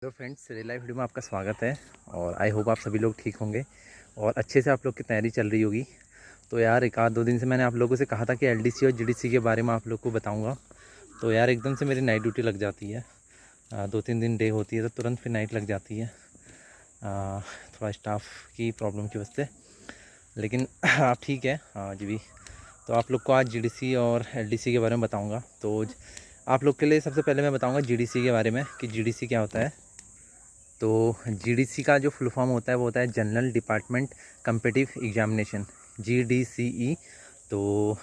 Hello friends, real life video में आपका स्वागत है। और आई होप आप सभी लोग ठीक होंगे और अच्छे से आप लोग की तैयारी चल रही होगी। तो यार एक आध दो दिन से मैंने आप लोगों से कहा था कि एलडीसी और जीडीसी के बारे में आप लोग को बताऊंगा। तो यार एकदम से मेरी नाइट ड्यूटी लग जाती है। 2-3 दिन डे होती है तो तुरंत फिर नाइट लग जाती है। थोड़ा स्टाफ की प्रॉब्लम की वजह से, लेकिन आप ठीक है आज भी। तो आप लोग को आज जीडीसी और एलडीसी के बारे में बताऊँगा। तो आप लोग के लिए सबसे पहले मैं बताऊँगा जीडीसी के बारे में कि जीडीसी क्या होता है। तो जीडीसी का जो फुल फॉर्म होता है वो होता है जनरल डिपार्टमेंट कम्पिटिटिव एग्जामिनेशन, जीडीसीई। तो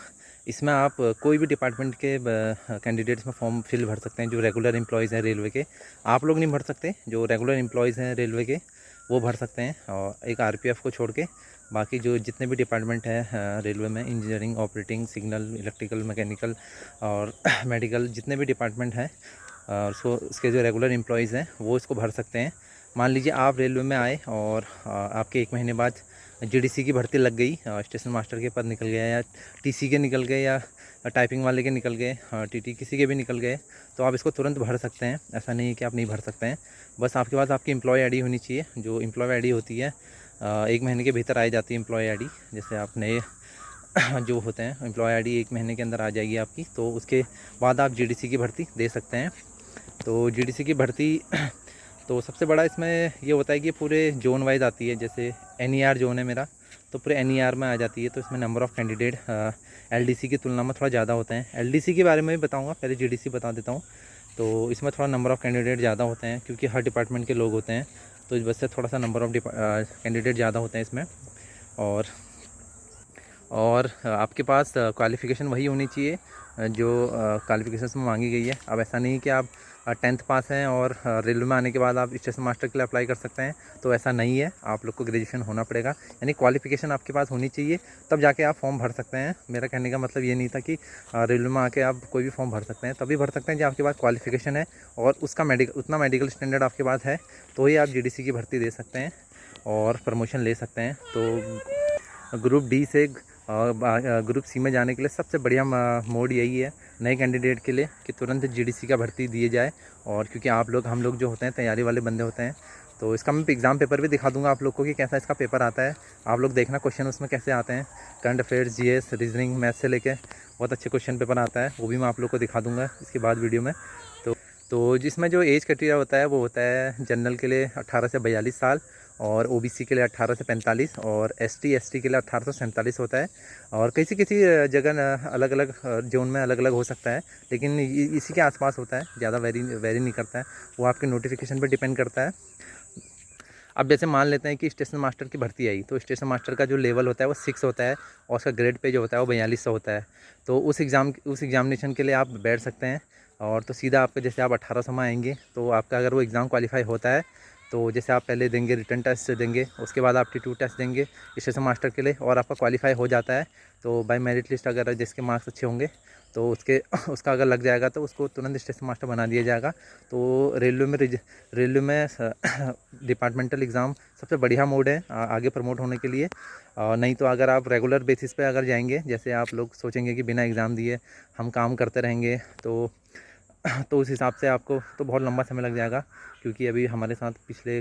इसमें आप कोई भी डिपार्टमेंट के कैंडिडेट्स में फॉर्म फिल भर सकते हैं। जो रेगुलर एम्प्लॉयज़ हैं रेलवे के, आप लोग नहीं भर सकते। जो रेगुलर एम्प्लॉयज़ हैं रेलवे के वो भर सकते हैं, और एक आरपीएफ को छोड़ के बाकी जो जितने भी डिपार्टमेंट हैं रेलवे में, engineering, operating, signal, electrical, mechanical और मेडिकल, जितने भी डिपार्टमेंट हैं और सो इसके जो रेगुलर एम्प्लॉयज़ हैं वो इसको भर सकते हैं। मान लीजिए आप रेलवे में आए और आपके 1 महीने बाद जीडीसी की भर्ती लग गई, स्टेशन मास्टर के पद निकल गया, या टीसी के निकल गए, या टाइपिंग वाले के निकल गए, टीटी किसी के भी निकल गए, तो आप इसको तुरंत भर सकते हैं। ऐसा नहीं है कि आप नहीं भर सकते हैं। बस आपके पास आपकी एम्प्लॉय आईडी होनी चाहिए। जो एम्प्लॉय आईडी होती है 1 महीने के भीतर आई जाती है एम्प्लॉय आईडी। जैसे आप नए जो होते हैं एम्प्लॉय आईडी 1 महीने के अंदर आ जाएगी आपकी, तो उसके बाद आप जीडीसी की भर्ती दे सकते हैं। तो जीडीसी की भर्ती तो सबसे बड़ा इसमें ये होता है कि पूरे जोन वाइज आती है। जैसे एनईआर जोन है मेरा, तो पूरे एनईआर में आ जाती है। तो इसमें नंबर ऑफ़ कैंडिडेट एलडीसी की तुलना में थोड़ा ज़्यादा होते हैं। एलडीसी के बारे में भी बताऊंगा, पहले जीडीसी बता देता हूँ। तो इसमें थोड़ा नंबर ऑफ़ कैंडिडेट ज़्यादा होते हैं क्योंकि हर डिपार्टमेंट के लोग होते हैं, तो इस वजह से थोड़ा सा नंबर ऑफ़ कैंडिडेट ज़्यादा होते हैं इसमें। और आपके पास क्वालिफ़िकेशन वही होनी चाहिए जो क्वालिफ़िकेशन में मांगी गई है। अब ऐसा नहीं कि आप 10th पास हैं और रेलवे में आने के बाद आप स्टेशन मास्टर के लिए अप्लाई कर सकते हैं, तो ऐसा नहीं है। आप लोग को ग्रेजुएशन होना पड़ेगा, यानी क्वालिफ़िकेशन आपके पास होनी चाहिए, तब जाके आप फॉर्म भर सकते हैं। मेरा कहने का मतलब ये नहीं था कि रेलवे में आके आप कोई भी फॉर्म भर सकते हैं। तभी भर सकते हैं जब आपके पास क्वालिफ़िकेशन है और उसका उतना मेडिकल स्टैंडर्ड आपके पास है, तो ही आप जीडीसी की भर्ती दे सकते हैं और प्रमोशन ले सकते हैं। तो ग्रुप डी से ग्रुप सी में जाने के लिए सबसे बढ़िया मोड यही है नए कैंडिडेट के लिए कि तुरंत जीडीसी का भर्ती दिए जाए। और क्योंकि हम लोग जो होते हैं तैयारी वाले बंदे होते हैं, तो इसका मैं एग्ज़ाम पेपर भी दिखा दूंगा आप लोग को कि कैसा इसका पेपर आता है। आप लोग देखना क्वेश्चन उसमें कैसे आते हैं। Current affairs, GS, reasoning, math से लेके बहुत अच्छे क्वेश्चन पेपर आता है, वो भी मैं आप लोग को दिखा दूँगा इसके बाद वीडियो में। तो जिसमें जो एज क्राइटेरिया होता है वो होता है जनरल के लिए 18 से 42 साल, और ओबीसी के लिए 18 से 45, और एसटी एसटी के लिए 18 से 47 होता है। और किसी किसी जगह अलग अलग जोन में अलग अलग हो सकता है, लेकिन इसी के आसपास होता है, ज़्यादा वेरी नहीं करता है। वो आपके नोटिफिकेशन पर डिपेंड करता है। अब जैसे मान लेते हैं कि स्टेशन मास्टर की भर्ती आई, तो स्टेशन मास्टर का जो लेवल होता है वो 6 होता है और उसका ग्रेड पे जो होता है वो 4200 होता है। तो उस एग्ज़ामिनेशन के लिए आप बैठ सकते हैं। और तो सीधा आपका जैसे आप 1800 में आएंगे, तो आपका अगर वो एग्ज़ाम क्वालिफाई होता है, तो जैसे आप पहले देंगे रिटन टेस्ट देंगे, उसके बाद आप एप्टीट्यूड टेस्ट देंगे स्टेशन मास्टर के लिए, और आपका क्वालिफाई हो जाता है, तो बाय मेरिट लिस्ट अगर जिसके मार्क्स अच्छे होंगे तो उसके उसका अगर लग जाएगा तो उसको तुरंत स्टेशन मास्टर बना दिया जाएगा। तो रेलवे में डिपार्टमेंटल एग्ज़ाम सबसे बढ़िया मोड है आगे प्रमोट होने के लिए। नहीं तो अगर आप रेगुलर बेसिस पे अगर जाएंगे, जैसे आप लोग सोचेंगे कि बिना एग्ज़ाम दिए हम काम करते रहेंगे, तो उस हिसाब से आपको तो बहुत लंबा समय लग जाएगा। क्योंकि अभी हमारे साथ पिछले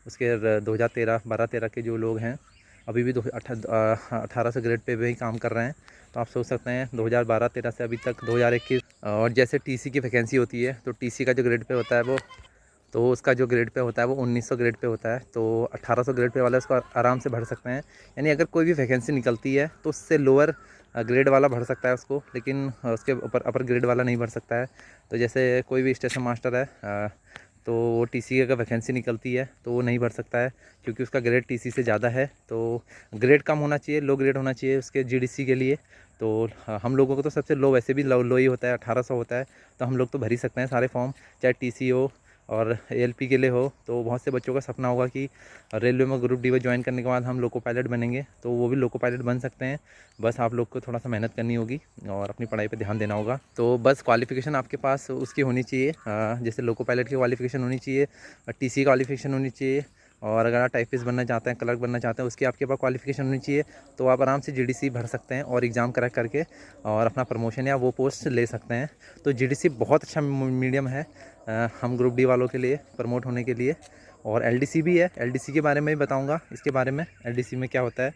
उसके 2013 12-13 के जो लोग हैं अभी भी 18 से ग्रेड पे भी काम कर रहे हैं। तो आप सोच सकते हैं 2012-13 से अभी तक 2021। और जैसे टीसी की वैकेंसी होती है, तो टीसी का जो ग्रेड पे होता है वो, तो उसका जो ग्रेड पे होता है वो 1900 ग्रेड पे होता है। तो 1800 ग्रेड पे वाला उसको आराम से भर सकते हैं। यानी अगर कोई भी वैकेंसी निकलती है तो उससे लोअर ग्रेड वाला भर सकता है उसको, लेकिन उसके ऊपर अपर ग्रेड वाला नहीं भर सकता है। तो जैसे कोई भी स्टेशन मास्टर है तो वो टीसी की अगर वैकेंसी निकलती है तो वो नहीं भर सकता है, क्योंकि उसका ग्रेड टीसी से ज़्यादा है। तो ग्रेड कम होना चाहिए, लो ग्रेड होना चाहिए उसके जीडीसी के लिए। तो हम लोगों को तो सबसे लो वैसे भी लो ही होता है, 1800 होता है। तो हम लोग तो भर ही सकते हैं सारे फॉर्म, चाहे टीसी हो और एएलपी के लिए हो। तो बहुत से बच्चों का सपना होगा कि रेलवे में ग्रुप डी में ज्वाइन करने के बाद हम लोको पायलट बनेंगे, तो वो भी लोको पायलट बन सकते हैं। बस आप लोग को थोड़ा सा मेहनत करनी होगी और अपनी पढ़ाई पे ध्यान देना होगा। तो बस क्वालिफ़िकेशन आपके पास उसकी होनी चाहिए, जैसे लोको पायलट की क्वालिफ़िकेशन होनी चाहिए, टीसी क्वालिफ़िकेशन होनी चाहिए, और अगर आप टाइपिस्ट बनना चाहते हैं, क्लर्क बनना चाहते हैं, उसकी आपके पास क्वालिफिकेशन होनी चाहिए। तो आप आराम से जीडीसी भर सकते हैं और एग्ज़ाम क्रैक करके और अपना प्रमोशन या वो पोस्ट ले सकते हैं। तो जीडीसी बहुत अच्छा मीडियम है हम ग्रुप डी वालों के लिए प्रमोट होने के लिए। और एलडीसी भी है, एलडीसी के बारे में भी बताऊंगा इसके बारे में, एलडीसी में क्या होता है।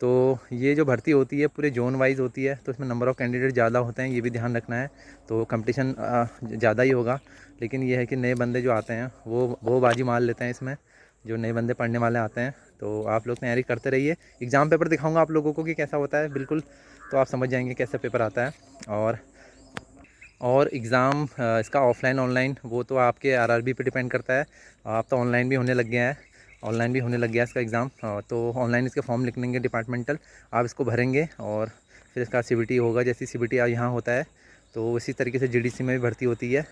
तो ये जो भर्ती होती है पूरे जोन वाइज होती है, तो इसमें नंबर ऑफ़ कैंडिडेट ज़्यादा होते हैं, ये भी ध्यान रखना है। तो कंपटीशन ज़्यादा ही होगा, लेकिन ये है कि नए बंदे जो आते हैं वो बाजी मार लेते हैं इसमें, जो नए बंदे पढ़ने वाले आते हैं। तो आप लोग तैयारी करते रहिए। एग्ज़ाम पेपर दिखाऊंगा आप लोगों को कि कैसा होता है बिल्कुल, तो आप समझ जाएंगे कैसा पेपर आता है। और एग्ज़ाम इसका ऑफ़लाइन ऑनलाइन वो तो आपके आरआरबी पे डिपेंड करता है। आप तो ऑनलाइन भी होने लग गया है, ऑनलाइन भी होने लग गया इसका एग्ज़ाम। तो ऑनलाइन इसके फॉर्म लिखेंगे डिपार्टमेंटल, आप इसको भरेंगे और फिर इसका सीबीटी होगा। जैसी सीबीटी यहाँ होता है तो उसी तरीके से जीडीसी में भी भर्ती होती है।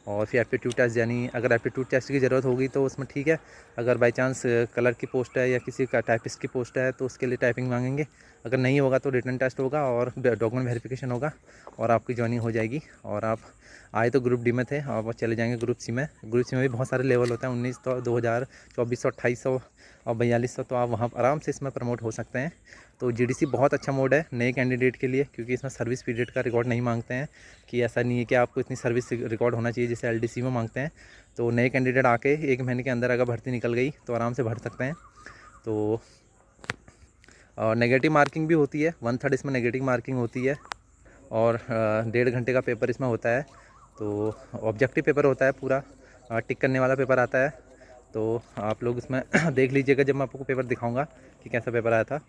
और फिर एप्टीट्यूड टेस्ट, यानी अगर एप्टीट्यूड टेस्ट की ज़रूरत होगी तो उसमें ठीक है। अगर बाई चांस कलर की पोस्ट है या किसी का टाइपिस्ट की पोस्ट है तो उसके लिए टाइपिंग मांगेंगे। अगर नहीं होगा तो रिटन टेस्ट होगा और डॉक्यूमेंट वेरिफिकेशन होगा और आपकी ज्वाइनिंग हो जाएगी। और आप आए तो ग्रुप डी में थे, आप चले जाएंगे ग्रुप सी में। ग्रुप सी में भी बहुत सारे लेवल होते हैं, 1900, 2000, 2400, 2800 और 4200। तो आप वहाँ आराम से इसमें प्रमोट हो सकते हैं। तो जीडीसी बहुत अच्छा मोड है नए कैंडिडेट के लिए, क्योंकि इसमें सर्विस पीरियड का रिकॉर्ड नहीं मांगते हैं। कि ऐसा नहीं है कि आपको इतनी सर्विस रिकॉर्ड होना चाहिए जैसे एलडीसी में मांगते हैं। तो नए कैंडिडेट आके 1 महीने के अंदर अगर भर्ती निकल गई तो आराम से भर सकते हैं। तो नेगेटिव मार्किंग भी होती है, 1/3 इसमें नेगेटिव मार्किंग होती है। और 1.5 घंटे का पेपर इसमें होता है। तो ऑब्जेक्टिव पेपर होता है पूरा, टिक करने वाला पेपर आता है। तो आप लोग इसमें देख लीजिएगा जब मैं आपको पेपर दिखाऊंगा कि कैसा पेपर आया था।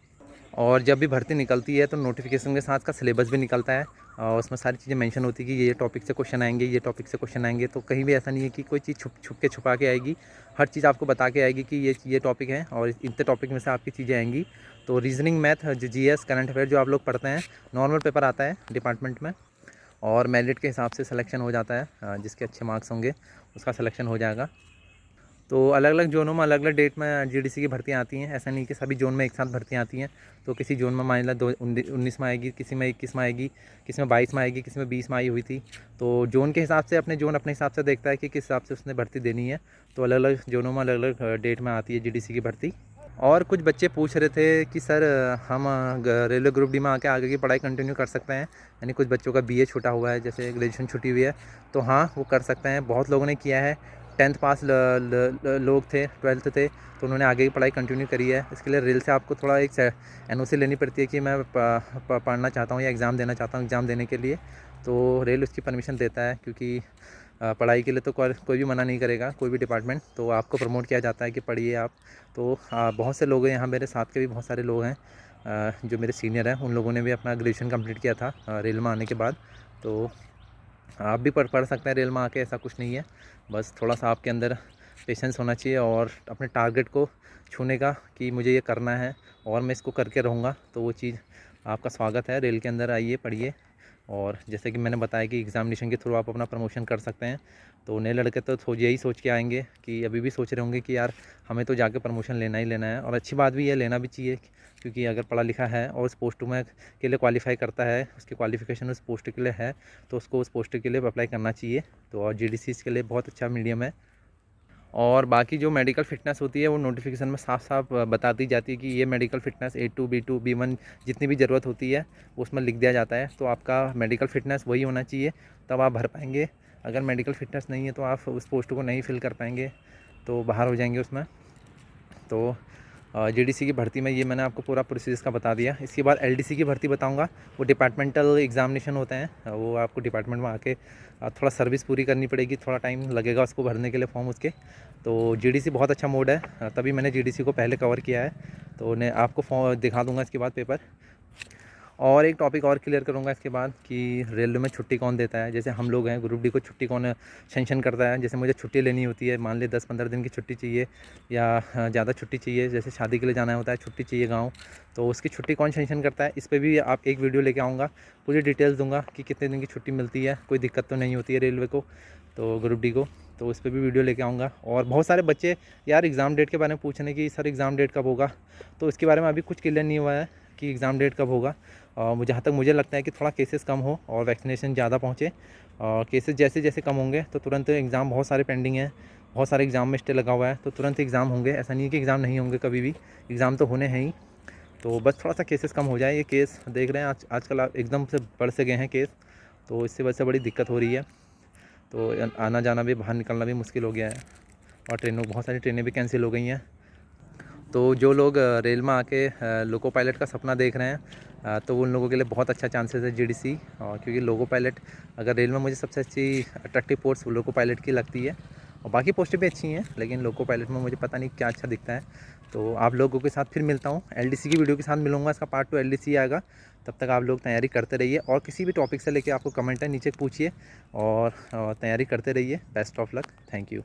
और जब भी भर्ती निकलती है तो नोटिफिकेशन के साथ का सिलेबस भी निकलता है और उसमें सारी चीज़ें मेंशन होती है कि ये टॉपिक से क्वेश्चन आएंगे, ये टॉपिक से क्वेश्चन आएंगे। तो कहीं भी ऐसा नहीं है कि कोई चीज़ छुपा के आएगी। हर चीज़ आपको बता के आएगी कि ये टॉपिक है और इतने टॉपिक में से आपकी चीज़ें आएंगी। तो रीजनिंग, मैथ, जो जीएस, करंट अफेयर जो आप लोग पढ़ते हैं, नॉर्मल पेपर आता है डिपार्टमेंट में और मेरिट के हिसाब से सिलेक्शन हो जाता है। जिसके अच्छे मार्क्स होंगे उसका सिलेक्शन हो जाएगा। तो अलग अलग जोनों में अलग अलग डेट में जीडीसी की भर्तियाँ आती हैं। ऐसा नहीं कि सभी जोन में एक साथ भर्तियाँ आती हैं। तो किसी जोन में मान लो 19 में आएगी, किसी में 21 में आएगी, किसी में 22 में आएगी, किसी में 20 में आई हुई थी। तो जोन के हिसाब से अपने हिसाब से देखता है कि किस हिसाब से उसने भर्ती देनी है। तो अलग अलग जोनों में अलग अलग डेट में आती है जीडीसी की भर्ती। और कुछ बच्चे पूछ रहे थे कि सर हम रेलवे ग्रुप डी में आके आगे की पढ़ाई कंटिन्यू कर सकते हैं। यानी कुछ बच्चों का बीए छूटा हुआ है, जैसे ग्रेजुएशन छुटी हुई है, तो हाँ वो कर सकते हैं। बहुत लोगों ने किया है। 10th पास लोग थे, 12th थे, तो उन्होंने आगे की पढ़ाई कंटिन्यू करी है। इसके लिए रेल से आपको थोड़ा एक एनओसी लेनी पड़ती है कि मैं पढ़ना चाहता हूँ या एग्ज़ाम देना चाहता हूँ। एग्ज़ाम देने के लिए तो रेल उसकी परमिशन देता है, क्योंकि पढ़ाई के लिए तो कोई भी मना नहीं करेगा, कोई भी डिपार्टमेंट। तो आपको प्रमोट किया जाता है कि पढ़िए आप। तो बहुत से लोग हैं यहाँ, मेरे साथ के भी बहुत सारे लोग हैं जो मेरे सीनियर हैं। उन लोगों ने भी अपना ग्रेजुएशन कंप्लीट किया था रेल में आने के बाद। तो आप भी पढ़ सकते हैं रेल में आके, ऐसा कुछ नहीं है। बस थोड़ा सा आपके अंदर पेशेंस होना चाहिए और अपने टारगेट को छूने का कि मुझे ये करना है और मैं इसको करके रहूँगा। तो वो चीज़ आपका स्वागत है। रेल के अंदर आइए, पढ़िए। और जैसे कि मैंने बताया कि एग्ज़ामिनेशन के थ्रू आप अपना प्रमोशन कर सकते हैं। तो नए लड़के तो यही सोच के आएंगे कि अभी भी सोच रहे होंगे कि यार हमें तो जाके प्रमोशन लेना ही लेना है। और अच्छी बात भी है, लेना भी चाहिए, क्योंकि अगर पढ़ा लिखा है और उस पोस्ट में के लिए क्वालिफाई करता है, उसकी क्वालिफिकेशन उस पोस्ट के लिए है, तो उसको उस पोस्ट के लिए अप्लाई करना चाहिए। तो और जीडीसी के लिए बहुत अच्छा मीडियम है। और बाकी जो मेडिकल फ़िटनेस होती है वो नोटिफिकेशन में साफ साफ बता दी जाती है कि ये medical fitness A2, B2, B1 जितनी भी ज़रूरत होती है उसमें लिख दिया जाता है। तो आपका मेडिकल फ़िटनेस वही होना चाहिए, तब आप भर पाएंगे। अगर मेडिकल फ़िटनेस नहीं है तो आप उस पोस्ट को नहीं फिल कर पाएंगे, तो बाहर हो जाएंगे उसमें। तो जीडीसी की भर्ती में ये मैंने आपको पूरा प्रोसेस का बता दिया। इसके बाद एलडीसी की भर्ती बताऊंगा। वो डिपार्टमेंटल एग्जामिनेशन होते हैं, वो आपको डिपार्टमेंट में आके थोड़ा सर्विस पूरी करनी पड़ेगी, थोड़ा टाइम लगेगा उसको भरने के लिए फॉर्म उसके। तो जीडीसी बहुत अच्छा मोड है, तभी मैंने जीडीसी को पहले कवर किया है। तो मैं आपको फॉर्म दिखा दूँगा इसके बाद पेपर। और एक टॉपिक और क्लियर करूँगा इसके बाद कि रेलवे में छुट्टी कौन देता है। जैसे हम लोग हैं ग्रुप डी को छुट्टी कौन सेंक्शन करता है। जैसे मुझे छुट्टी लेनी होती है, मान ली 10-15 दिन की छुट्टी चाहिए या ज़्यादा छुट्टी चाहिए, जैसे शादी के लिए जाना होता है, छुट्टी चाहिए गाँव, तो उसकी छुट्टी कौन सेंक्शन करता है, इस पर भी आप एक वीडियो लेके आऊँगा। पूरी डिटेल्स दूँगा कि कितने दिन की छुट्टी मिलती है, कोई दिक्कत तो नहीं होती है रेलवे को, तो ग्रुप डी को। तो उस पर भी वीडियो लेके आऊँगा। और बहुत सारे बच्चे यार एग्ज़ाम डेट के बारे में पूछने की सर एग्ज़ाम डेट कब होगा, तो इसके बारे में अभी कुछ क्लियर नहीं हुआ है कि एग्ज़ाम डेट कब होगा। और जहाँ तक मुझे लगता है कि थोड़ा केसेस कम हो और वैक्सीनेशन ज़्यादा पहुँचे, और केसेस जैसे जैसे कम होंगे तो तुरंत एग्ज़ाम, बहुत सारे पेंडिंग हैं बहुत सारे एग्ज़ाम में स्टे लगा हुआ है, तो तुरंत एग्ज़ाम होंगे, ऐसा नहीं है कि एग्ज़ाम नहीं होंगे, कभी भी एग्ज़ाम तो होने हैं ही। तो बस थोड़ा सा केसेस कम हो जाए। ये केस देख रहे हैं आजकल आप एकदम से बढ़ से गए हैं केस, तो इससे वजह से बड़ी दिक्कत हो रही है। तो आना जाना भी, बाहर निकलना भी मुश्किल हो गया है, और बहुत सारी ट्रेनें भी कैंसिल हो गई हैं। तो जो लोग रेल में आके लोको पायलट का सपना देख रहे हैं, तो उन लोगों के लिए बहुत अच्छा चांसेस है जीडीसी, और क्योंकि लोको पायलट अगर रेल में मुझे सबसे अच्छी अट्रैक्टिव पोस्ट लोको पायलट की लगती है, और बाकी पोस्टें भी अच्छी हैं, लेकिन लोको पायलट में मुझे पता नहीं क्या अच्छा दिखता है। तो आप लोगों के साथ फिर मिलता हूँ, एलडीसी की वीडियो के साथ मिलूँगा, इसका पार्ट 2 एलडीसी आएगा। तब तक आप लोग तैयारी करते रहिए, और किसी भी टॉपिक से लेके आपको कमेंट है नीचे पूछिए, और तैयारी करते रहिए। Best of luck, thank you.